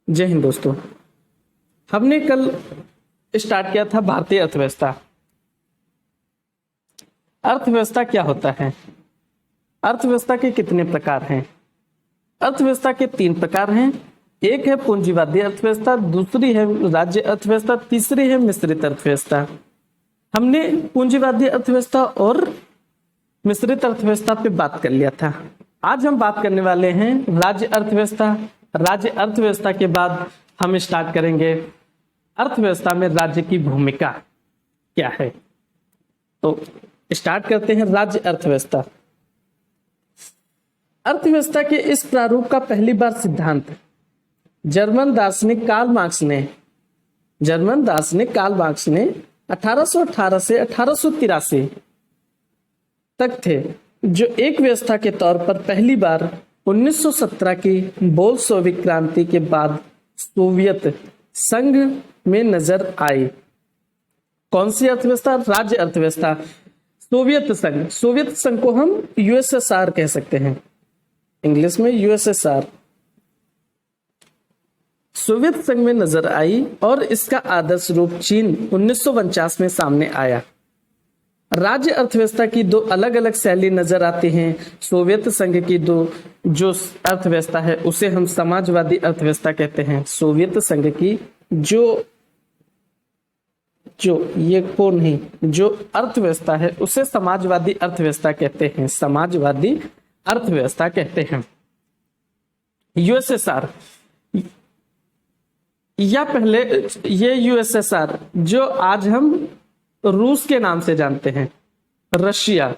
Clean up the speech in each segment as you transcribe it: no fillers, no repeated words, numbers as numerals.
जय हिंद दोस्तों। हमने कल स्टार्ट किया था भारतीय अर्थव्यवस्था। अर्थव्यवस्था क्या होता है? अर्थव्यवस्था के कितने प्रकार हैं? अर्थव्यवस्था के 3 प्रकार हैं। एक है पूंजीवादी अर्थव्यवस्था, दूसरी है राज्य अर्थव्यवस्था, तीसरी है मिश्रित अर्थव्यवस्था। हमने पूंजीवादी अर्थव्यवस्था और मिश्रित अर्थव्यवस्था पे बात कर लिया था। आज हम बात करने वाले हैं राज्य अर्थव्यवस्था। राज्य अर्थव्यवस्था के बाद हम स्टार्ट करेंगे अर्थव्यवस्था में राज्य की भूमिका क्या है। तो स्टार्ट करते हैं राज्य अर्थव्यवस्था। अर्थव्यवस्था के इस प्रारूप का पहली बार सिद्धांत जर्मन दार्शनिक कार्ल मार्क्स ने 1818 से 1883 तक थे, जो एक व्यवस्था के तौर पर पहली बार 1917 की बोल्शेविक क्रांति के बाद सोवियत संघ में नजर आई। कौन सी अर्थव्यवस्था? राज्य अर्थव्यवस्था। सोवियत संघ को हम यूएसएसआर कह सकते हैं, इंग्लिश में यूएसएसआर। सोवियत संघ में नजर आई और इसका आदर्श रूप चीन 1949 में सामने आया। राज्य अर्थव्यवस्था की 2 अलग अलग शैली नजर आती हैं। सोवियत संघ की जो अर्थव्यवस्था है उसे हम समाजवादी अर्थव्यवस्था कहते हैं। सोवियत संघ की जो अर्थव्यवस्था है उसे समाजवादी अर्थव्यवस्था कहते हैं। समाजवादी अर्थव्यवस्था कहते हैं। यूएसएसआर या पहले ये यूएसएसआर जो आज हम रूस के नाम से जानते हैं, रशिया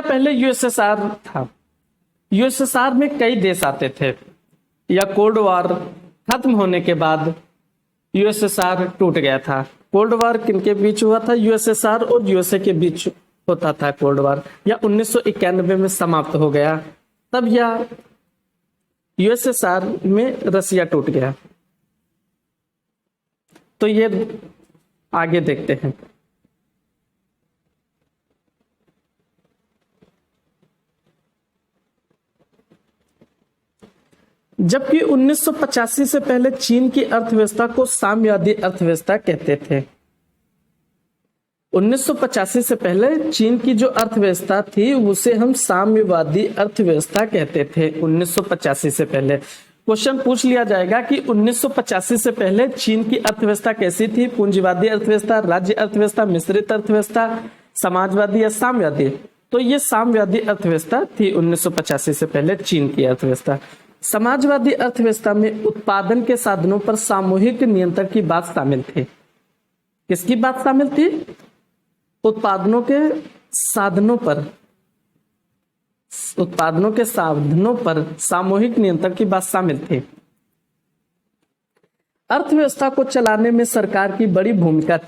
पहले यूएसएसआर था। यूएसएसआर में कई देश आते थे, या कोल्ड वॉर खत्म होने के बाद यूएसएसआर टूट गया था। कोल्ड वॉर किनके बीच हुआ था? यूएसएसआर और यूएसए के बीच होता था कोल्ड वॉर, या 1991 में समाप्त हो गया। तब यह यूएसएसआर में रसिया टूट गया। तो ये आगे देखते हैं। जबकि 1985 से पहले चीन की अर्थव्यवस्था को साम्यवादी अर्थव्यवस्था कहते थे। 1985 से पहले चीन की जो अर्थव्यवस्था थी उसे हम साम्यवादी अर्थव्यवस्था कहते थे। 1985 से पहले क्वेश्चन पूछ लिया जाएगा कि 1985 से पहले चीन की अर्थव्यवस्था कैसी थी? पूंजीवादी अर्थव्यवस्था, राज्य अर्थव्यवस्था, मिश्रित अर्थव्यवस्था, समाजवादी या साम्यवादी? तो ये साम्यवादी अर्थव्यवस्था थी 1985 से पहले चीन की अर्थव्यवस्था। समाजवादी अर्थव्यवस्था में उत्पादन के साधनों पर सामूहिक नियंत्रण की बात शामिल थी। किसकी बात शामिल थी? उत्पादनों के साधनों पर सामूहिक नियंत्रण की बात शामिल थी। अर्थव्यवस्था को चलाने में सरकार की बड़ी भूमिका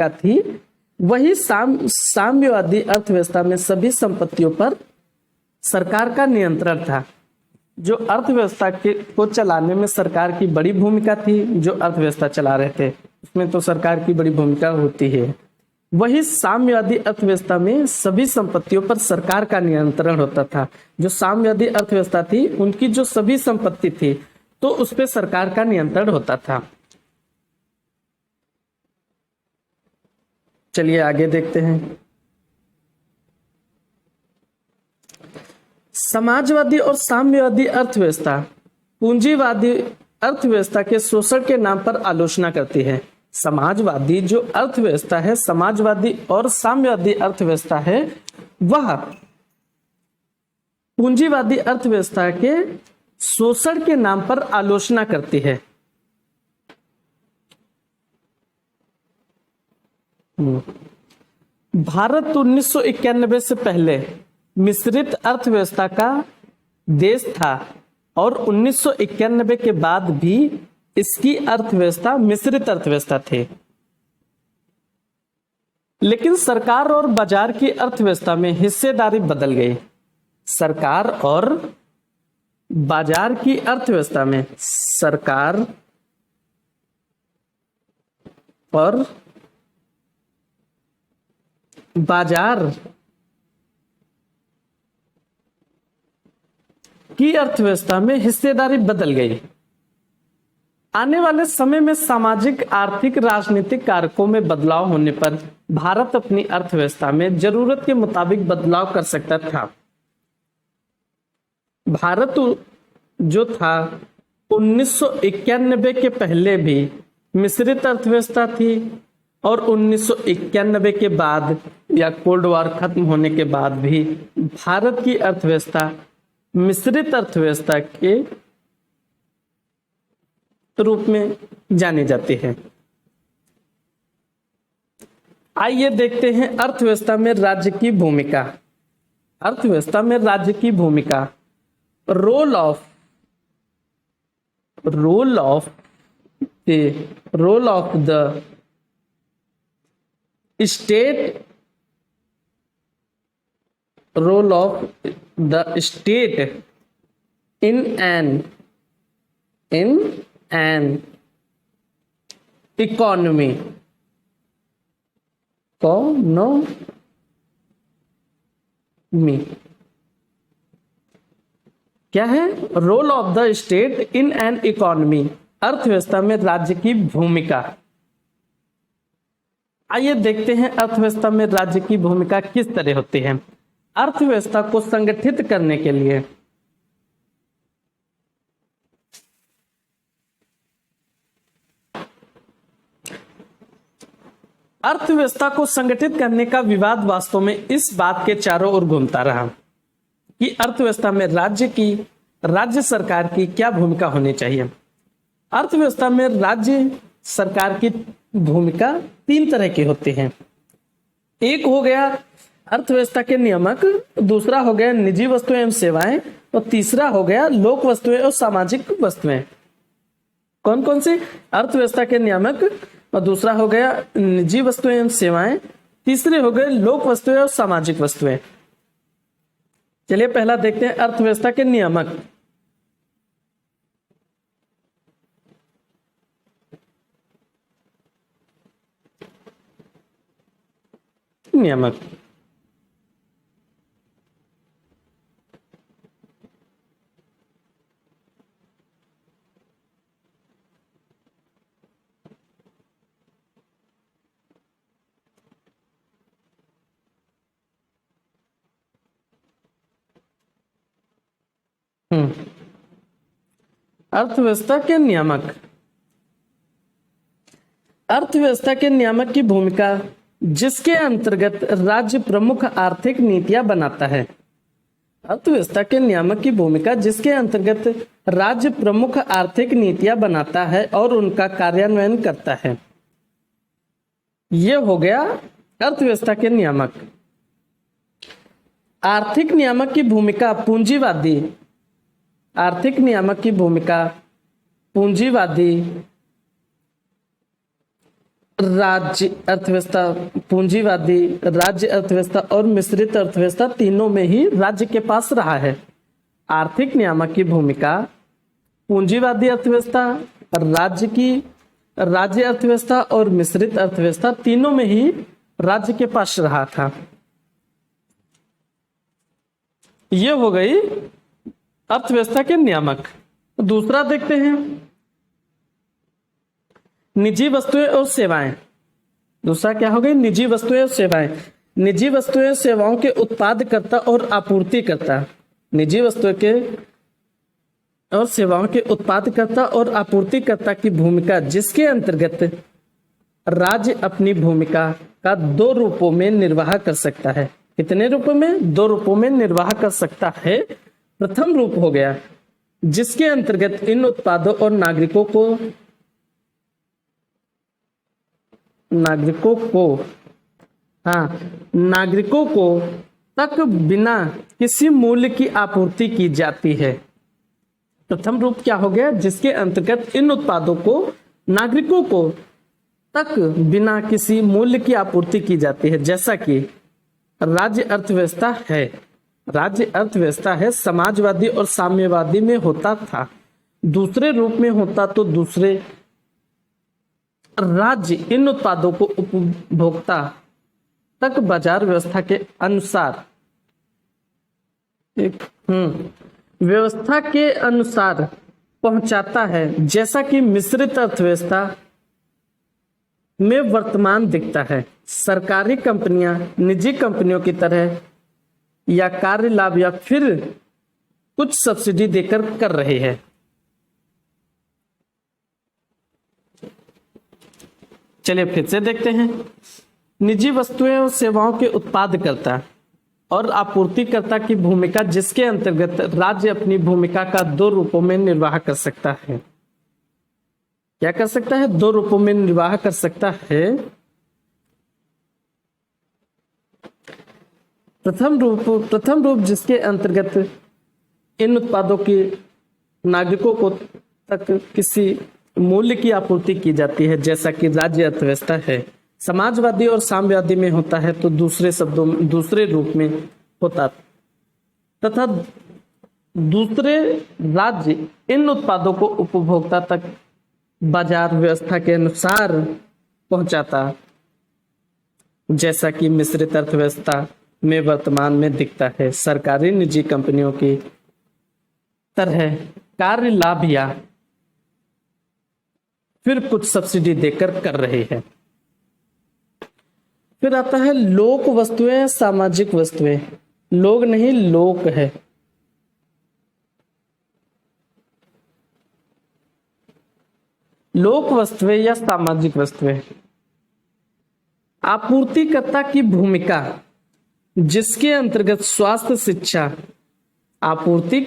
थी। वही साम्यवादी अर्थव्यवस्था में सभी संपत्तियों पर सरकार का नियंत्रण था। जो अर्थव्यवस्था को चलाने में सरकार की बड़ी भूमिका थी, जो अर्थव्यवस्था चला रहे थे उसमें तो सरकार की बड़ी भूमिका होती है। वही साम्यवादी अर्थव्यवस्था में सभी संपत्तियों पर सरकार का नियंत्रण होता था। जो साम्यवादी अर्थव्यवस्था थी उनकी जो सभी संपत्ति थी तो उस पर सरकार का नियंत्रण होता था। चलिए आगे देखते हैं। समाजवादी और साम्यवादी अर्थव्यवस्था पूंजीवादी अर्थव्यवस्था के शोषण के नाम पर आलोचना करती है। समाजवादी जो अर्थव्यवस्था है, समाजवादी और साम्यवादी अर्थव्यवस्था है, वह पूंजीवादी अर्थव्यवस्था के शोषण के नाम पर आलोचना करती है। भारत 1991 से पहले मिश्रित अर्थव्यवस्था का देश था और 1991 के बाद भी इसकी अर्थव्यवस्था मिश्रित अर्थव्यवस्था थी। लेकिन सरकार और बाजार की अर्थव्यवस्था में हिस्सेदारी बदल गई। सरकार और बाजार की अर्थव्यवस्था में सरकार और बाजार की अर्थव्यवस्था में हिस्सेदारी बदल गई। आने वाले समय में सामाजिक, आर्थिक, राजनीतिक कारकों में बदलाव होने पर भारत अपनी अर्थव्यवस्था में जरूरत के मुताबिक बदलाव कर सकता था। भारत जो था 1991 के पहले भी मिश्रित अर्थव्यवस्था थी और 1991 के बाद या कोल्ड वॉर खत्म होने के बाद भी भारत की अर्थव्यवस्था मिश्रित अर्थव्यवस्था के रूप में जाने जाते हैं। आइए देखते हैं अर्थव्यवस्था में राज्य की भूमिका। अर्थव्यवस्था में राज्य की भूमिका, role of the state, role of the state in an economy क्या है? Role of the state in an economy, अर्थव्यवस्था में राज्य की भूमिका। आइए देखते हैं अर्थव्यवस्था में राज्य की भूमिका किस तरह होती है। अर्थव्यवस्था को संगठित करने के लिए अर्थव्यवस्था को संगठित करने का विवाद वास्तव में इस बात के चारों ओर घूमता रहा कि अर्थव्यवस्था में राज्य सरकार की क्या भूमिका होनी चाहिए। अर्थव्यवस्था में राज्य सरकार की भूमिका 3 तरह की होती है। एक हो गया अर्थव्यवस्था के नियामक, दूसरा हो गया निजी वस्तुएं एवं सेवाएं और तीसरा हो गया लोक वस्तुएं और सामाजिक वस्तुएं। कौन कौन सी? अर्थव्यवस्था के नियामक, और दूसरा हो गया निजी वस्तुएं एवं सेवाएं, तीसरे हो गए लोक वस्तुएं और सामाजिक वस्तुएं। चलिए पहला देखते हैं अर्थव्यवस्था के नियामक। नियामक अर्थव्यवस्था के नियामक। अर्थव्यवस्था के नियामक की भूमिका, जिसके अंतर्गत राज्य प्रमुख आर्थिक नीतियां बनाता है। अर्थव्यवस्था के नियामक की भूमिका, जिसके अंतर्गत राज्य प्रमुख आर्थिक नीतियां बनाता है और उनका कार्यान्वयन करता है। यह हो गया अर्थव्यवस्था के नियामक। आर्थिक नियामक की भूमिका पूंजीवादी, आर्थिक नियामक की भूमिका पूंजीवादी राज्य अर्थव्यवस्था, पूंजीवादी राज्य अर्थव्यवस्था और मिश्रित अर्थव्यवस्था तीनों में ही राज्य के पास रहा है। आर्थिक नियामक की भूमिका पूंजीवादी अर्थव्यवस्था, राज्य अर्थव्यवस्था और मिश्रित अर्थव्यवस्था तीनों में ही राज्य के पास रहा था। यह हो गई अर्थव्यवस्था के नियामक। दूसरा देखते हैं निजी वस्तुएं और सेवाएं। दूसरा क्या हो गई? निजी वस्तुएं और सेवाएं। निजी वस्तुएं सेवाओं के उत्पादकर्ता और आपूर्तिकर्ता, निजी वस्तुओं के और सेवाओं के उत्पादकर्ता और आपूर्तिकर्ता की भूमिका, जिसके अंतर्गत राज्य अपनी भूमिका का 2 रूपों में निर्वाह कर सकता है। कितने रूपों में? 2 रूपों में निर्वाह कर सकता है। प्रथम रूप हो गया जिसके अंतर्गत इन उत्पादों और नागरिकों को तक बिना किसी मूल्य की आपूर्ति की जाती है। प्रथम रूप क्या हो गया? जिसके अंतर्गत इन उत्पादों को नागरिकों को तक बिना किसी मूल्य की आपूर्ति की जाती है, जैसा कि राज्य अर्थव्यवस्था है। राज्य अर्थव्यवस्था है, समाजवादी और साम्यवादी में होता था। दूसरे रूप में होता तो दूसरे राज्य इन उत्पादों को उपभोक्ता तक बाजार व्यवस्था के अनुसार व्यवस्था के अनुसार पहुंचाता है, जैसा कि मिश्रित अर्थव्यवस्था में वर्तमान दिखता है। सरकारी कंपनियां निजी कंपनियों की तरह या कार्य लाभ या फिर कुछ सब्सिडी देकर कर रही है। चलिए फिर से देखते हैं। निजी वस्तुएं और सेवाओं के उत्पादकर्ता और आपूर्तिकर्ता की भूमिका, जिसके अंतर्गत राज्य अपनी भूमिका का दो रूपों में निर्वाह कर सकता है। क्या कर सकता है? दो रूपों में निर्वाह कर सकता है। प्रथम रूप जिसके अंतर्गत इन उत्पादों की नागरिकों को तक किसी मूल्य की आपूर्ति की जाती है, जैसा कि राज्य अर्थव्यवस्था है। समाजवादी और साम्यवादी में होता है तो दूसरे रूप में होता, तथा दूसरे राज्य इन उत्पादों को उपभोक्ता तक बाजार व्यवस्था के अनुसार पहुंचाता, जैसा कि मिश्रित अर्थव्यवस्था में वर्तमान में दिखता है। सरकारी निजी कंपनियों की तरह कार्य लाभ या फिर कुछ सब्सिडी देकर कर रही है। फिर आता है लोक वस्तुएं, सामाजिक वस्तुएं। लोग नहीं, लोक है। लोक वस्तुएं या सामाजिक वस्तुएं। आपूर्तिकर्ता की भूमिका, जिसके अंतर्गत स्वास्थ्य शिक्षा, आपूर्ति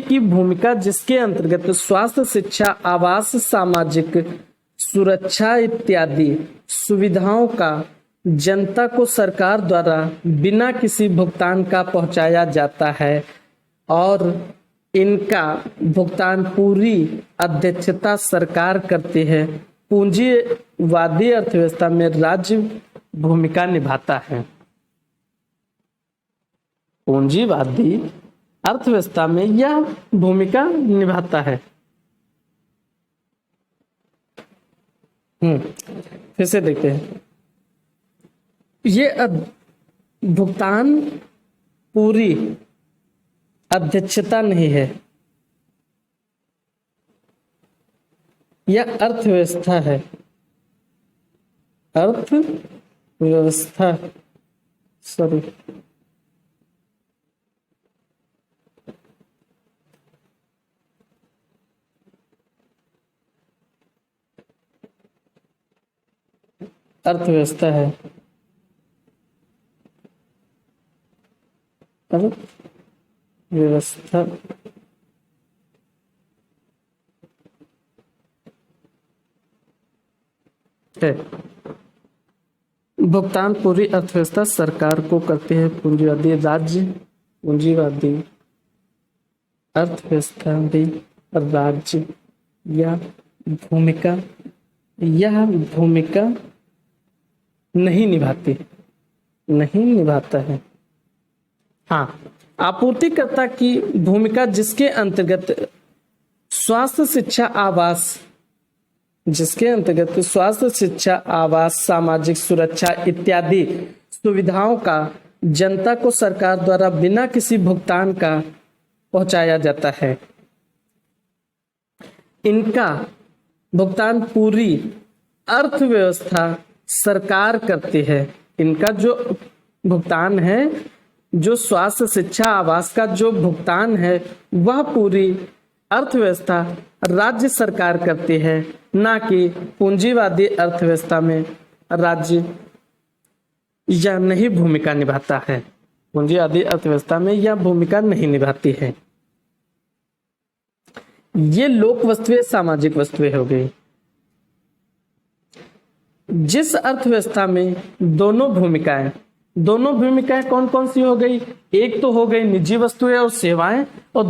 की भूमिका जिसके अंतर्गत स्वास्थ्य शिक्षा, आवास, सामाजिक सुरक्षा इत्यादि सुविधाओं का जनता को सरकार द्वारा बिना किसी भुगतान का पहुंचाया जाता है और इनका भुगतान पूरी अध्यक्षता सरकार करती है। पूंजीवादी अर्थव्यवस्था में राज्य भूमिका निभाता है। पूंजीवादी अर्थव्यवस्था में यह भूमिका निभाता है। फिर से देखते हैं। ये भुगतान पूरी अध्यक्षता नहीं है, यह अर्थव्यवस्था है। अर्थव्यवस्था सॉरी अर्थव्यवस्था है। अर्थव्यवस्था है। भुगतान पूरी अर्थव्यवस्था सरकार को करती है। पूंजीवादी अर्थव्यवस्था भी राज्य यह भूमिका नहीं निभाता है। हाँ, आपूर्तिकर्ता की भूमिका, जिसके अंतर्गत स्वास्थ्य शिक्षा, आवास, सामाजिक सुरक्षा इत्यादि सुविधाओं का जनता को सरकार द्वारा बिना किसी भुगतान का पहुंचाया जाता है। इनका भुगतान पूरी अर्थव्यवस्था सरकार करती है। इनका जो भुगतान है, जो स्वास्थ्य शिक्षा आवास का जो भुगतान है, वह पूरी अर्थव्यवस्था राज्य सरकार करती है, ना कि पूंजीवादी अर्थव्यवस्था में राज्य यह नहीं भूमिका निभाता है। पूंजीवादी अर्थव्यवस्था में यह भूमिका नहीं निभाती है। ये लोक वस्तुएं, सामाजिक वस्तुएं हो गई। जिस अर्थव्यवस्था में दोनों भूमिकाएं कौन कौन सी हो गई? एक तो हो गई निजी वस्तुएं और सेवाएं, और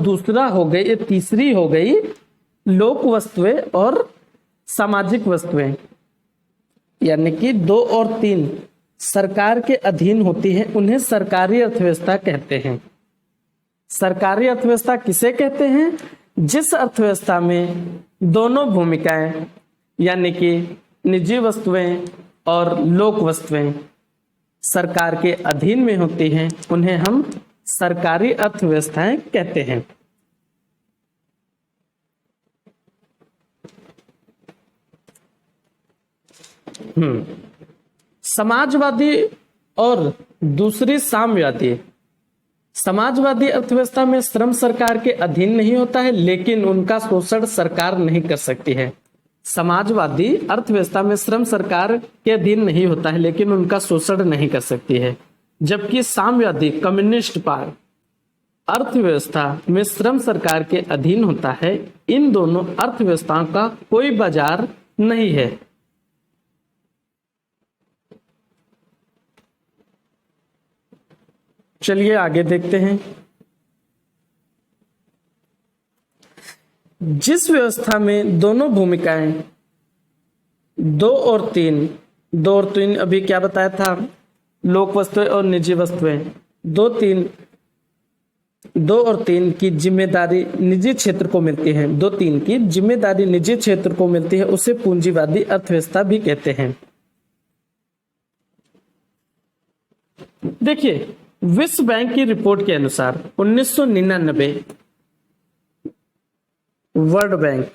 तीसरी हो गई लोक वस्तुएं और सामाजिक वस्तुएं। यानी कि 2 और 3 सरकार के अधीन होती है, उन्हें सरकारी अर्थव्यवस्था कहते हैं। सरकारी अर्थव्यवस्था किसे कहते हैं? जिस अर्थव्यवस्था में दोनों भूमिकाएं यानी कि निजी वस्तुएं और लोक वस्तुएं सरकार के अधीन में होती हैं, उन्हें हम सरकारी अर्थव्यवस्थाएं कहते हैं। समाजवादी और दूसरी साम्यवादी। समाजवादी अर्थव्यवस्था में श्रम सरकार के अधीन नहीं होता है, लेकिन उनका शोषण सरकार नहीं कर सकती है। समाजवादी अर्थव्यवस्था में श्रम सरकार के अधीन नहीं होता है, लेकिन उनका शोषण नहीं कर सकती है। जबकि साम्यवादी कम्युनिस्ट पार्टी अर्थव्यवस्था में श्रम सरकार के अधीन होता है। इन दोनों अर्थव्यवस्थाओं का कोई बाजार नहीं है। चलिए आगे देखते हैं। जिस व्यवस्था में दोनों भूमिकाएं दो और तीन अभी क्या बताया था, लोक वस्तुएं और निजी वस्तुएं, दो और तीन की जिम्मेदारी निजी क्षेत्र को मिलती है, दो तीन की जिम्मेदारी निजी क्षेत्र को मिलती है, उसे पूंजीवादी अर्थव्यवस्था भी कहते हैं। देखिए, विश्व बैंक की रिपोर्ट के अनुसार 1999 वर्ल्ड बैंक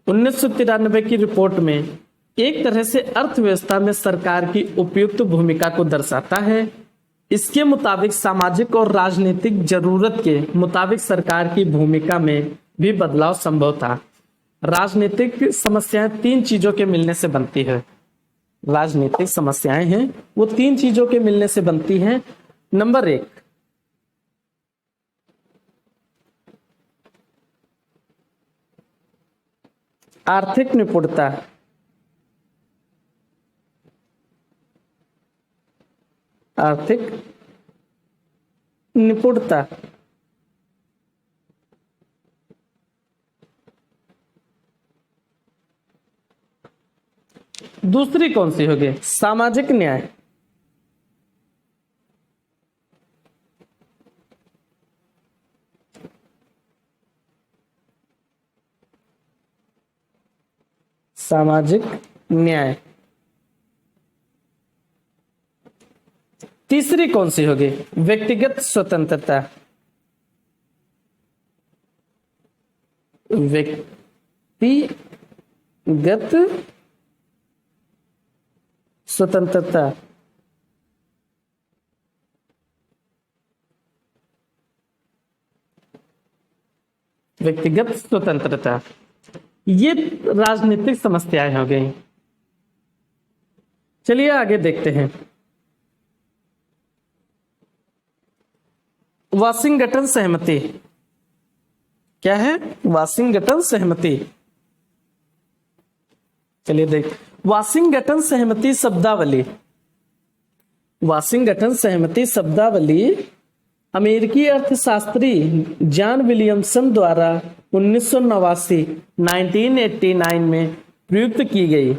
1993 की रिपोर्ट में एक तरह से अर्थव्यवस्था में सरकार की उपयुक्त भूमिका को दर्शाता है। इसके मुताबिक सामाजिक और राजनीतिक जरूरत के मुताबिक सरकार की भूमिका में भी बदलाव संभव था। राजनीतिक समस्याएं तीन चीजों के मिलने से बनती है। राजनीतिक समस्याएं हैं वो तीन चीजों के मिलने से बनती हैं। नंबर 1, आर्थिक निपुणता। आर्थिक निपुणता। दूसरी कौन सी होगी? सामाजिक न्याय। सामाजिक न्याय। तीसरी कौन सी होगी? व्यक्तिगत स्वतंत्रता। व्यक्तिगत स्वतंत्रता। व्यक्तिगत स्वतंत्रता। ये राजनीतिक समस्याएं हो गई। चलिए आगे देखते हैं। वाशिंगटन सहमति क्या है? वाशिंगटन सहमति। चलिए देख, वाशिंगटन सहमति शब्दावली। वाशिंगटन सहमति शब्दावली अमेरिकी अर्थशास्त्री जॉन विलियमसन द्वारा 1989 में प्रयुक्त की गई।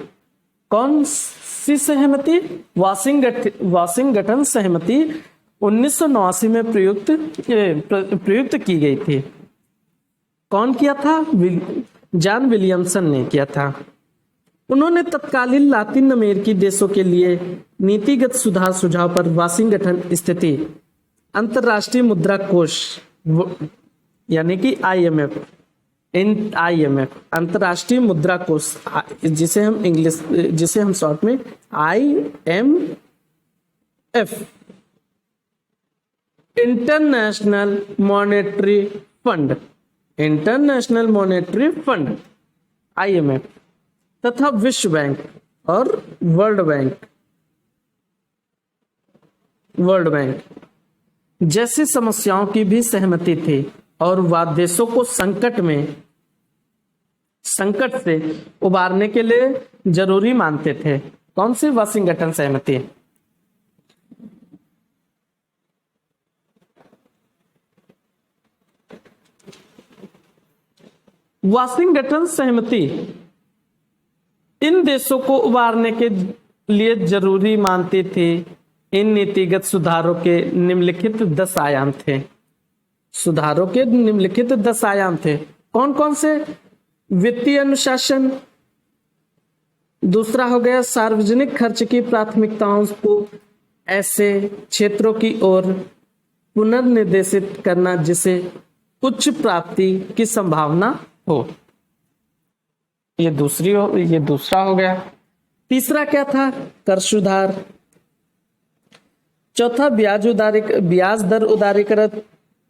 कौन सी सहमति? वाशिंगटन सहमति 1989 में प्रयुक्त की गई थी। कौन किया था? जॉन विलियमसन ने किया था। उन्होंने तत्कालीन लातिन अमेरिकी देशों के लिए नीतिगत सुधार सुझाव पर वाशिंगटन स्थिति अंतर्राष्ट्रीय मुद्रा कोष यानी कि IMF अंतर्राष्ट्रीय मुद्रा कोष, जिसे हम शॉर्ट में IMF international monetary fund IMF तथा विश्व बैंक और वर्ल्ड बैंक जैसी समस्याओं की भी सहमति थी और वह देशों को संकट से उबारने के लिए जरूरी मानते थे। कौन सी? वाशिंगटन सहमति। वाशिंगटन सहमति इन देशों को उबारने के लिए जरूरी मानती थी। इन नीतिगत सुधारों के निम्नलिखित 10 आयाम थे। कौन कौन से? वित्तीय अनुशासन। दूसरा हो गया सार्वजनिक खर्च की प्राथमिकताओं को ऐसे क्षेत्रों की ओर पुनर्निर्देशित करना जिसे उच्च प्राप्ति की संभावना हो। ये दूसरा हो गया। तीसरा क्या था? कर सुधार। चौथा ब्याज दर उदारीकरण।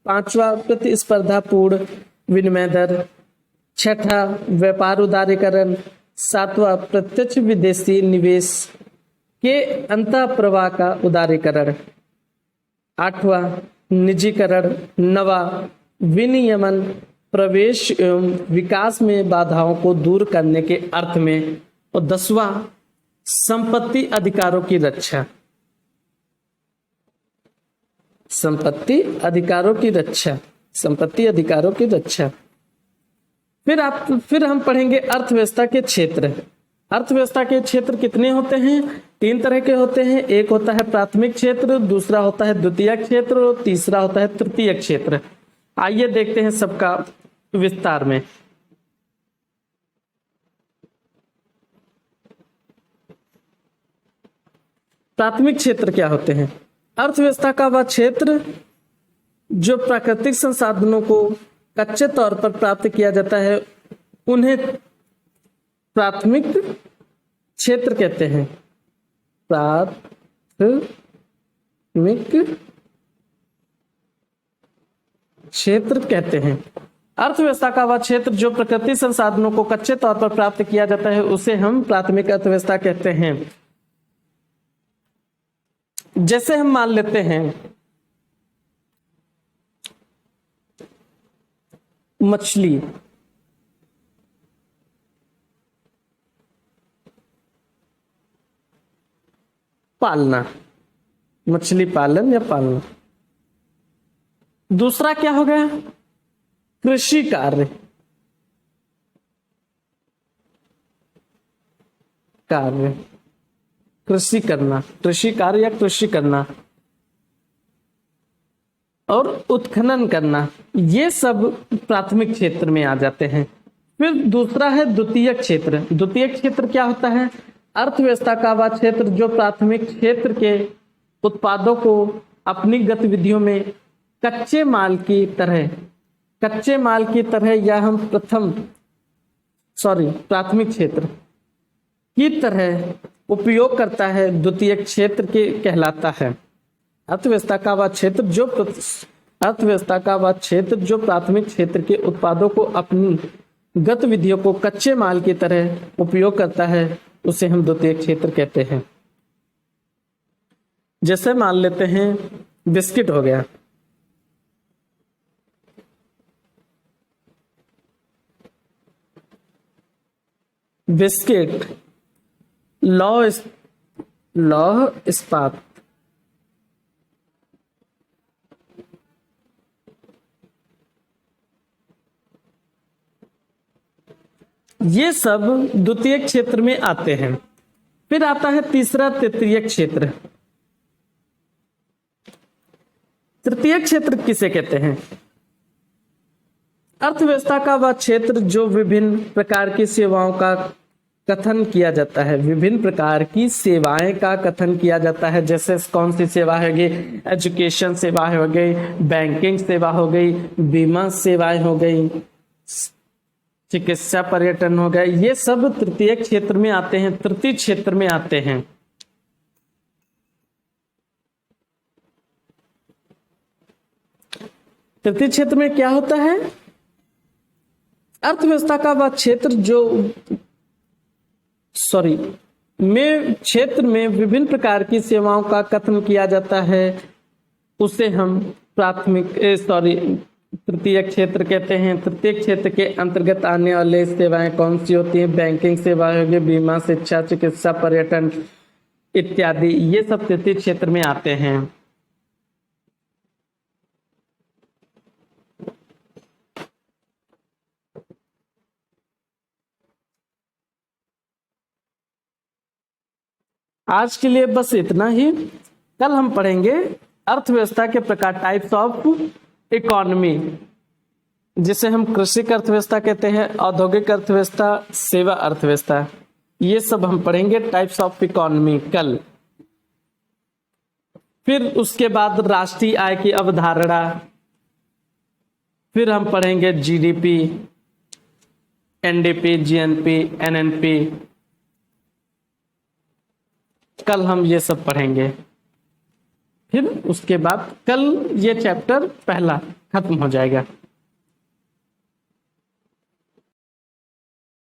पांचवा प्रतिस्पर्धापूर्ण विनिमय दर। छठा व्यापार उदारीकरण। सातवां प्रत्यक्ष विदेशी निवेश के अंतः प्रवाह का उदारीकरण। आठवां निजीकरण। नवा विनियमन प्रवेश एवं विकास में बाधाओं को दूर करने के अर्थ में। और 10वां संपत्ति अधिकारों की रक्षा। संपत्ति अधिकारों की रक्षा। फिर हम पढ़ेंगे अर्थव्यवस्था के क्षेत्र। अर्थव्यवस्था के क्षेत्र कितने होते हैं? 3 तरह के होते हैं। एक होता है प्राथमिक क्षेत्र, दूसरा होता है द्वितीयक क्षेत्र और तीसरा होता है तृतीयक क्षेत्र। आइए देखते हैं सबका विस्तार में। प्राथमिक क्षेत्र क्या होते हैं? अर्थव्यवस्था का वह क्षेत्र जो प्राकृतिक संसाधनों को कच्चे तौर पर प्राप्त किया जाता है उन्हें प्राथमिक क्षेत्र कहते हैं। प्राथमिक क्षेत्र कहते हैं। अर्थव्यवस्था का वह क्षेत्र जो प्राकृतिक संसाधनों को कच्चे तौर पर प्राप्त किया जाता है उसे हम प्राथमिक अर्थव्यवस्था कहते हैं। जैसे हम मान लेते हैं मछली, पालना, मछली पालन या पालना। दूसरा क्या हो गया? कृषि कार्य। कृषि करना, कृषि कार्य या कृषि करना और उत्खनन करना, ये सब प्राथमिक क्षेत्र में आ जाते हैं। फिर दूसरा है द्वितीयक क्षेत्र। द्वितीयक क्षेत्र क्या होता है? अर्थव्यवस्था का वह क्षेत्र जो प्राथमिक क्षेत्र के उत्पादों को अपनी गतिविधियों में कच्चे माल की तरह या हम प्राथमिक क्षेत्र की तरह उपयोग करता है, द्वितीयक क्षेत्र के कहलाता है। अर्थव्यवस्था का वह क्षेत्र जो प्राथमिक क्षेत्र के उत्पादों को अपनी गतिविधियों को कच्चे माल की तरह उपयोग करता है उसे हम द्वितीयक क्षेत्र कहते हैं। जैसे मान लेते हैं बिस्किट हो गया, बिस्किट, लौह इस्पात, ये सब द्वितीयक क्षेत्र में आते हैं। फिर आता है तीसरा तृतीयक क्षेत्र। तृतीयक क्षेत्र किसे कहते हैं? अर्थव्यवस्था का वह क्षेत्र जो विभिन्न प्रकार की सेवाओं का कथन किया जाता है। विभिन्न प्रकार की सेवाएं का कथन किया जाता है। जैसे कौन सी सेवा होगी? एजुकेशन सेवा हो गई, बैंकिंग सेवा हो गई, बीमा सेवाएं हो गई, चिकित्सा पर्यटन हो गया। ये सब तृतीयक क्षेत्र में आते हैं, तृतीय क्षेत्र में आते हैं। तृतीय क्षेत्र में क्या होता है? अर्थव्यवस्था का वह क्षेत्र जो क्षेत्र में विभिन्न प्रकार की सेवाओं का कथन किया जाता है उसे हम तृतीय क्षेत्र कहते हैं। तृतीय क्षेत्र के अंतर्गत आने वाले सेवाएं कौन सी होती हैं? बैंकिंग सेवा होगी, बीमा, शिक्षा, चिकित्सा, पर्यटन इत्यादि, ये सब तृतीय क्षेत्र में आते हैं। आज के लिए बस इतना ही। कल हम पढ़ेंगे अर्थव्यवस्था के प्रकार, टाइप्स ऑफ इकोनॉमी। जिसे हम कृषि अर्थव्यवस्था कहते हैं, औद्योगिक अर्थव्यवस्था, सेवा अर्थव्यवस्था, ये सब हम पढ़ेंगे टाइप्स ऑफ इकोनॉमी कल। फिर उसके बाद राष्ट्रीय आय की अवधारणा, फिर हम पढ़ेंगे जीडीपी, एनडीपी, जीएनपी, एनएनपी, कल हम ये सब पढ़ेंगे। फिर उसके बाद कल ये चैप्टर पहला खत्म हो जाएगा।